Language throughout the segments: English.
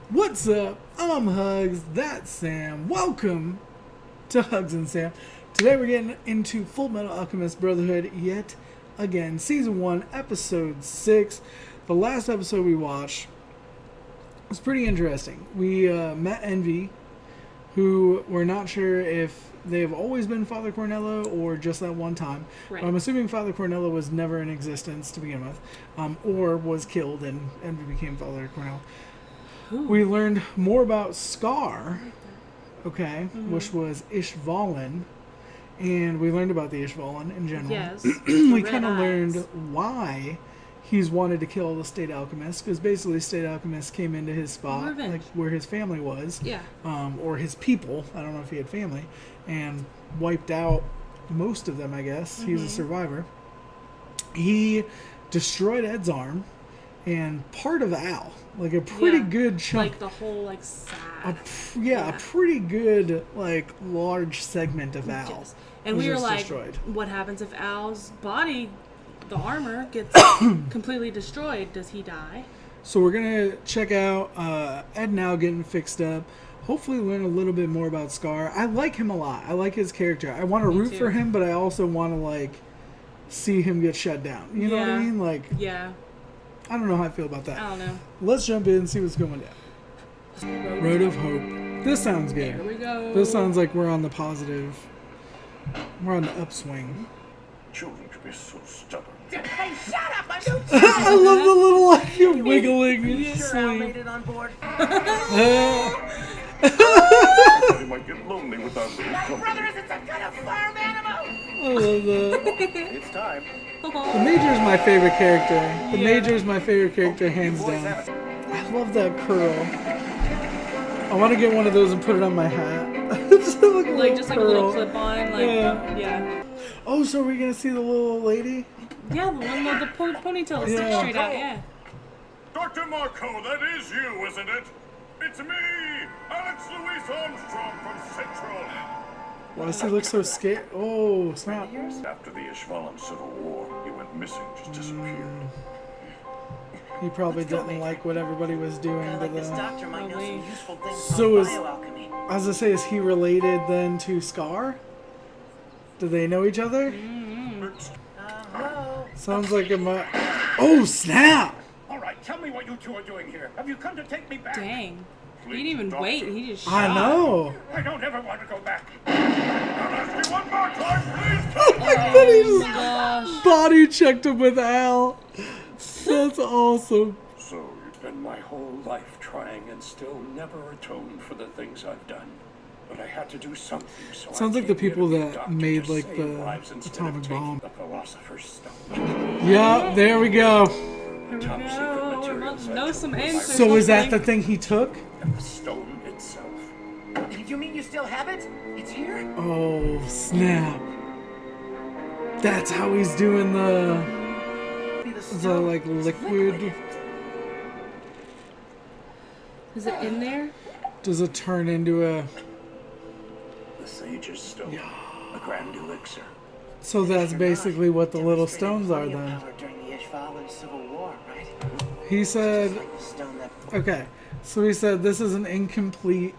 What's up? I'm Hugz, that's Sam. Welcome to Hugz and Sam. Today we're getting into Fullmetal Alchemist Brotherhood yet again. Season 1, Episode 6. The last episode we watched was pretty interesting. We met Envy, who we're not sure if they've always been Father Cornello or just that one time. Right. But I'm assuming Father Cornello was never in existence to begin with, or was killed and Envy became Father Cornello. Ooh. We learned more about Scar, okay, which was Ishvalan, and we learned about the Ishvalan in general. Yes. We Red kind of eyes. learned why he's wanted to kill the State Alchemist, because basically State Alchemist came into his spot, Revenge. like where his family was, Yeah. or his people, I don't know if he had family, and wiped out most of them, I guess. He's a survivor. He destroyed Ed's arm and part of Al, like a pretty good chunk. Like the whole, like, sad. A pretty good, like, large segment of Al. Yes. And was we were just like, destroyed. what happens if Al's body, the armor, gets completely destroyed? Does he die? So we're going to check out Ed and Al getting fixed up. Hopefully learn a little bit more about Scar. I like him a lot. I like his character. I want to root too. for him, but I also want to, like, see him get shut down. You know what I mean? Like, Yeah. I don't know how I feel about that. I don't know. Let's jump in and see what's going down. Road of Hope. This sounds good. Here we go. This sounds like we're on the positive. We're on the upswing. Children can be so stubborn. Hey, shut up! I'm new I love the little like wiggling and Sure, Al made swing. it on board. They might get lonely without little My company. brother isn't some kind of farm animal! I love that. It's time. The Major is my favorite character. The Major is my favorite character, hands down. I love that curl. I want to get one of those and put it on my hat. Just like Like a little curl. clip on. Like, yeah. Oh, so are we going to see the little lady? Yeah, the one with the ponytail that sticks Yeah. straight out. Yeah. Dr. Marco, that is you, isn't it? It's me, Alex Louis Armstrong from Central. Why does he look so scared? Oh, snap. After the Ishvalan Civil War, he went missing, just disappeared. He probably Let's go, didn't Major. like what everybody was doing I to like this the... doctor might know Probably. some useful things So about is- bioalchemy. I was gonna say, is he related then to Scar? Do they know each other? Hello? Sounds like a Oh, snap! All right, tell me what you two are doing here. Have you come to take me back? Dang. He didn't even wait. He just shot. I know. I don't ever want to go back. I'll ask you one more time, please. Oh my god, he Oh, just gosh. body checked him with Al. That's awesome. So you spend my whole life trying and still never atoned for the things I've done. But I had to do something, so Sounds I like the came here people to be that doctor made, to like, save the lives instead atomic of taking bomb. The Philosopher's Stone. Yeah, there we go. Here we Top go. secret We're materials about to I know took some from my answers. So is that the hopefully. thing he took? And the stone itself. You mean you still have it? It's here? Oh, snap. That's how he's doing the Be the the stone. like It's liquid. Is it in there? Does it turn into a... The Sage's Stone. A grand elixir. So that's basically what the little stones are Demonstrated plenty then. of power during the Ishvalan Civil War, right? He said... Like the stone that... Okay, so he said this is an incomplete,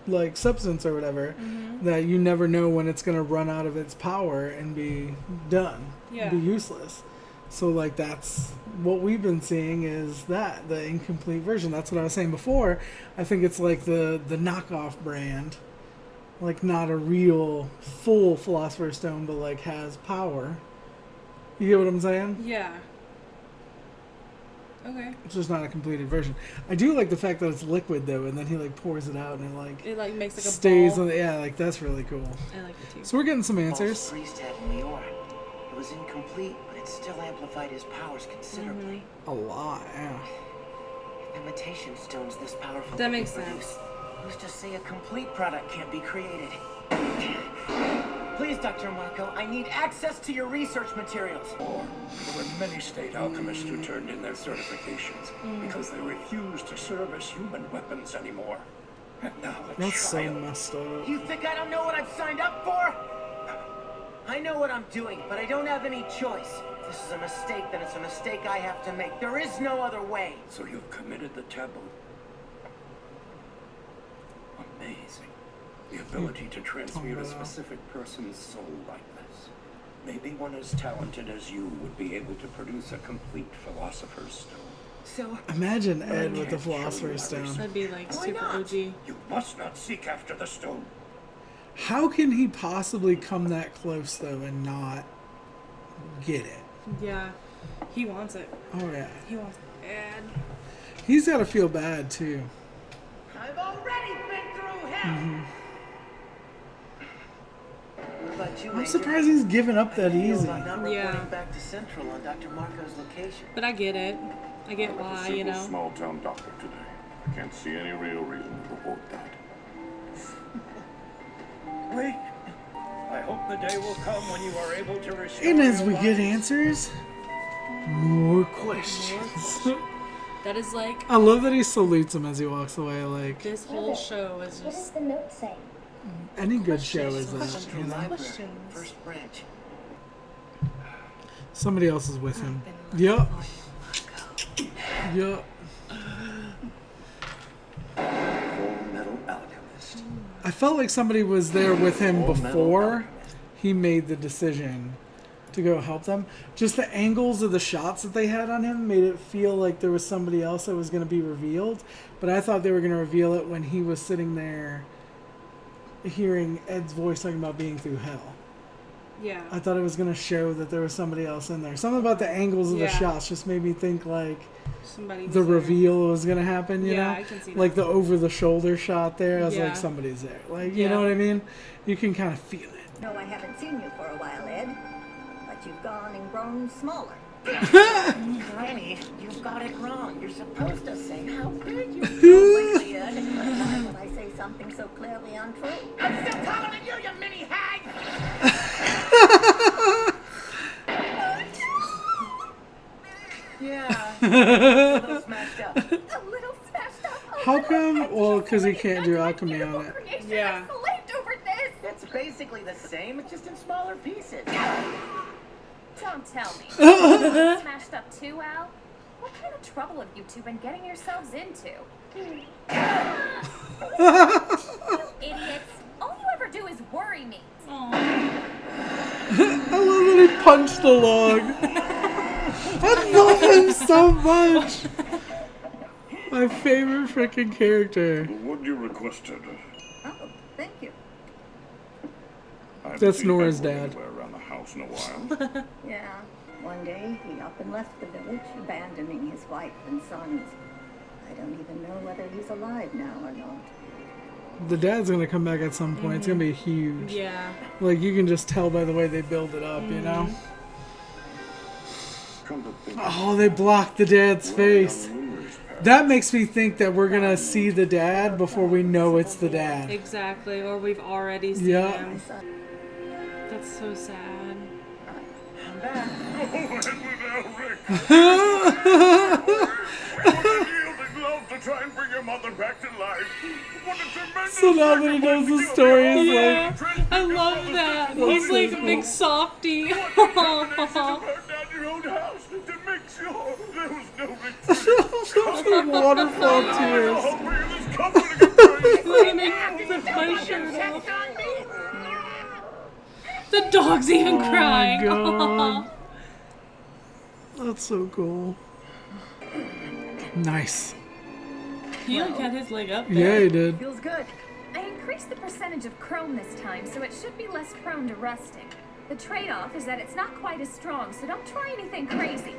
like, substance or whatever, that you never know when it's going to run out of its power and be done, Yeah. be useless. So, like, that's what we've been seeing is that, the incomplete version. That's what I was saying before. I think it's like the knockoff brand, like not a real full Philosopher's Stone, but like has power. You get what I'm saying? Yeah. Okay. It's just not a completed version. I do like the fact that it's liquid though, and then he like pours it out and it like It like makes like a stays ball. on the, yeah, like that's really cool. I like it too. So we're getting some False answers. priest had in Leor. It was incomplete, but it still amplified his powers considerably. A lot, yeah. Imitation stones this powerful. That can makes produce. sense. Who's to say a complete product can't be created? Please, Dr. Marco, I need access to your research materials. Or there were many state alchemists who turned in their certifications because they refused to serve as human weapons anymore. And now a That's so child. messed up. You think I don't know what I've signed up for? I know what I'm doing, but I don't have any choice. If this is a mistake, then it's a mistake I have to make. There is no other way. So you've committed the taboo. amazing. The ability to transmute a specific person's soul like this. Maybe one as talented as you would be able to produce a complete Philosopher's Stone. So, Imagine Ed with the Philosopher's Stone. That'd be like Why super not? OG. You must not seek after the stone. How can he possibly come that close though and not get it? Yeah. He wants it. Oh yeah. He wants it bad. He's got to feel bad too. I've already been through hell. What about you, I'm Major? surprised he's giving up that How do you feel easy. about not Yeah. reporting back to Central on Dr. Marco's location? But I get it. I get why, you know. Small town doctor today. I can't see any real reason to report that. Wait. I hope the day will come when you are able to restore And as your we get lives. answers, more questions. That is like, I love that he salutes him as he walks away. Like this whole show is What does just the note say? any good show is that. Questions. You know, Questions. First branch. somebody else is with him. Yup. Yup. Fullmetal Alchemist. I felt like somebody was there with him before he made the decision to go help them. Just the angles of the shots that they had on him made it feel like there was somebody else that was going to be revealed. But I thought they were going to reveal it when he was sitting there hearing Ed's voice talking about being through hell. yeah. I thought it was going to show that there was somebody else in there. Something about the angles of the Yeah. shots just made me think like Somebody the was there. reveal was going to happen, you Yeah, know? I can see Like that. the over-the-shoulder shot there. I was Yeah. like, somebody's there. Like, you Yeah. know what I mean? You can kind of feel it. No, I haven't seen you for a while, Ed. But you've gone and grown smaller. Granny, you've got it wrong. You're supposed to say how big you've grown lately, Ed. Not when I say something so clearly untrue. I'm still taller than you, you mini hag! Yeah. A little smashed up. A little smashed up. How come? Well, because he can't do alchemy on it. Yeah. Slaved over this. It's basically the same, it's just in smaller pieces. Don't tell me. Smashed up too, Al? What kind of trouble have you two been getting yourselves into? You idiots. All you ever do is worry me. I love that he punched the log. I love him so much. My favorite freaking character. What you requested? Oh, thank you. I haven't That's seen Nora's Edward dad. anywhere around the house in a while. Yeah. One day he up and left the village, abandoning his wife and sons. I don't even know whether he's alive now or not. The dad's gonna come back at some point. It's gonna be huge. Yeah. Like you can just tell by the way they build it up, you know. Come to think Oh, they blocked the dad's face. rumors, Pat. That makes me think that we're gonna see the dad before we know it's the dad. Exactly. Or we've already seen Yeah. him. Son, That's so sad. I'm back. Yielding love to try and bring your mother back to life. What a tremendous So now that he knows the story, is Yeah. like, I love that. He's like a big softy. burn down your own house to make sure there was no retreat. waterfall tears. Hopefully this comforting embrace. With my shirt off. The dog's even crying. Oh my god. That's so cool. Nice. He like had his leg up Yeah, there. he did. feels good. I increased the percentage of chrome this time, so it should be less prone to rusting. The trade-off is that it's not quite as strong, so don't try anything crazy.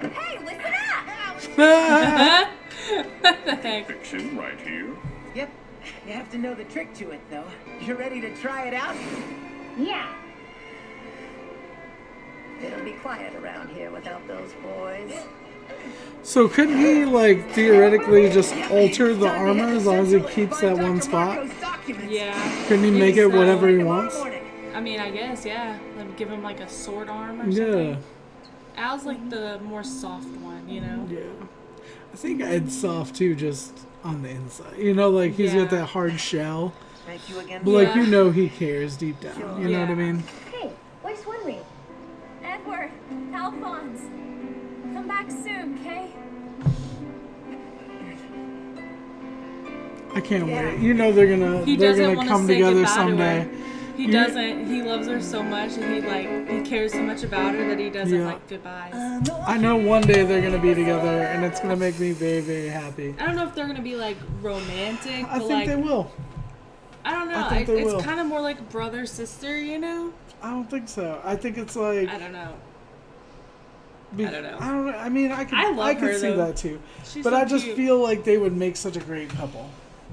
Hey, listen up! What the heck? Fiction right here. Yep. You have to know the trick to it, though. You ready to try it out? Yeah. It'll be quiet around here without those boys. So couldn't he like theoretically just alter the armor as long as he keeps that one spot? Yeah. Couldn't he make it whatever he wants? I mean, I guess, yeah. Like, give him like a sword arm or Yeah. something. Al's like the more soft one, you know? Yeah. I think Ed's soft too, just on the inside. You know, like he's got Yeah. that hard shell. Thank you again. But like Yeah. you know he cares deep down. You know what I Yeah. mean? Hey, where's Winry? Edward, Alphonse, come back soon, okay? I can't wait. You know they're He gonna doesn't want to come say together goodbye someday. to her. He doesn't. He loves her so much, and he cares so much about her that he doesn't like goodbyes. I know one day they're gonna be together, and it's gonna make me very, very happy. I don't know if they're gonna be like romantic. I but think like, they will. I don't know. I think they will. It's kind of more like brother sister, you know. I don't think so. I think it's like I don't know. I don't know. I mean, I love can her, see though. that too. She's But so I just cute. feel like they would make such a great couple.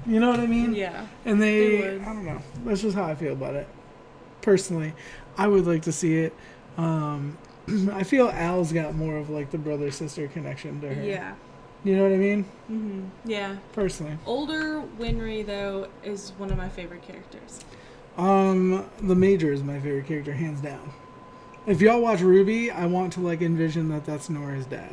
You know what I mean? Yeah. And They I would. don't know. That's just how I feel about it. Personally, I would like to see it. I feel Al's got more of like the brother sister connection to her. Yeah. You know what I mean? Mm-hmm. Yeah. Personally. Older Winry though is one of my favorite characters. The Major is my favorite character, hands down. If y'all watch Ruby, I want to like envision that that's Nora's dad.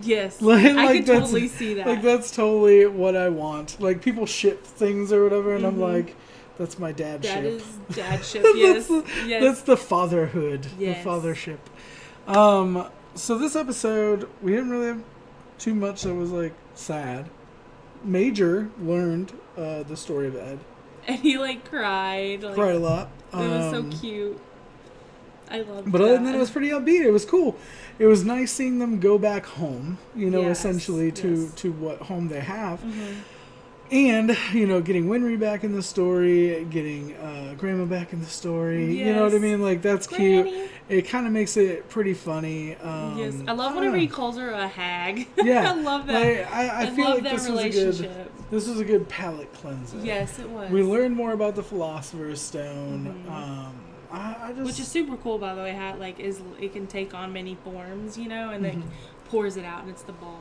Yes. Like, I could that's- totally see that. Like that's totally what I want. Like people ship things or whatever, and I'm like, that's my dad That ship. is dadship, yes. Yes. That's the fatherhood, Yes. the fathership. So this episode, we didn't really have too much that was like sad. Major learned the story of Ed. And he like cried. Like, Cried a lot. It was so cute. I loved But that. other than that, it was pretty upbeat. It was cool. It was nice seeing them go back home, Yes, essentially to yes. to what home they have. And, getting Winry back in the story, getting Grandma back in the story. You know what I Yes. mean? Like, that's Granny. cute. It kind of makes it pretty funny. Yes, I love whenever he calls her a hag. Yeah. I love that. Like, I feel love like that this relationship. was a good palate cleanser. Yes, it was. We learned more about the Philosopher's Stone. I just... Which is super cool, by the way. How it can take on many forms, and then pours it out, and it's the ball.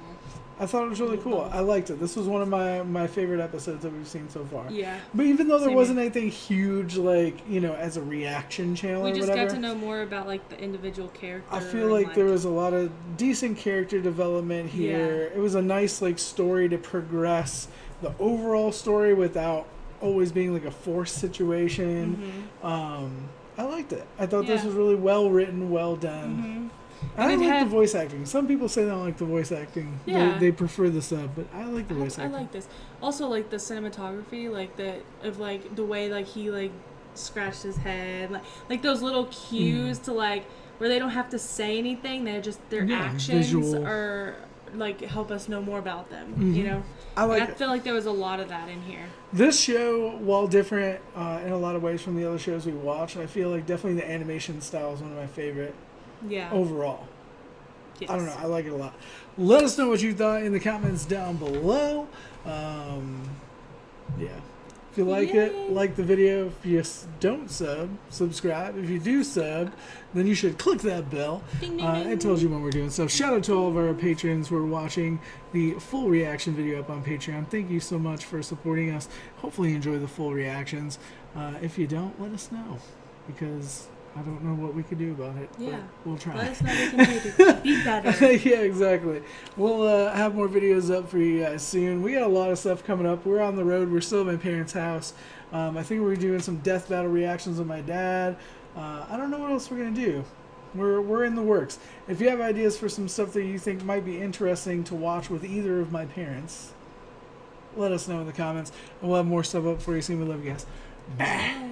I thought it was really cool. I liked it. This was one of my favorite episodes that we've seen so far. Yeah. But even though there Same wasn't anything huge, like, as a reaction channel We or just whatever, got to know more about like the individual character. I feel like there was a lot of decent character development here. Yeah. It was a nice like story to progress the overall story without always being like a forced situation. I liked it. I thought this Yeah. was really well written, well done. I And don't it like had- the voice acting. Some people say they don't like the voice acting. Yeah. They prefer the sub, but I like the voice I acting. like this. Also, like the cinematography, like the way like he like scratched his head, like those little cues to like where they don't have to say anything. They're just their actions visual. are like help us know more about them. You know. I like And I feel like there was a lot of that in here. This show, while different in a lot of ways from the other shows we watch, I feel like definitely the animation style is one of my favorite Yeah. overall. Yes. I don't know. I like it a lot. Let us know what you thought in the comments down below. Yeah. If you like it, like the video. If you don't subscribe. If you do sub, then you should click that bell. Ding, ding, ding. It tells you when we're doing stuff. Shout out to all of our patrons who are watching the full reaction video up on Patreon. Thank you so much for supporting us. Hopefully you enjoy the full reactions. If you don't, let us know. Because I don't know what we could do about it. Yeah. But we'll try. Let us know what we can do to be better. Yeah, exactly. We'll have more videos up for you guys soon. We got a lot of stuff coming up. We're on the road. We're still at my parents' house. I think we're doing some death battle reactions with my dad. I don't know what else we're going to do. We're in the works. If you have ideas for some stuff that you think might be interesting to watch with either of my parents, let us know in the comments. And we'll have more stuff up for you soon. We love you guys. Bye.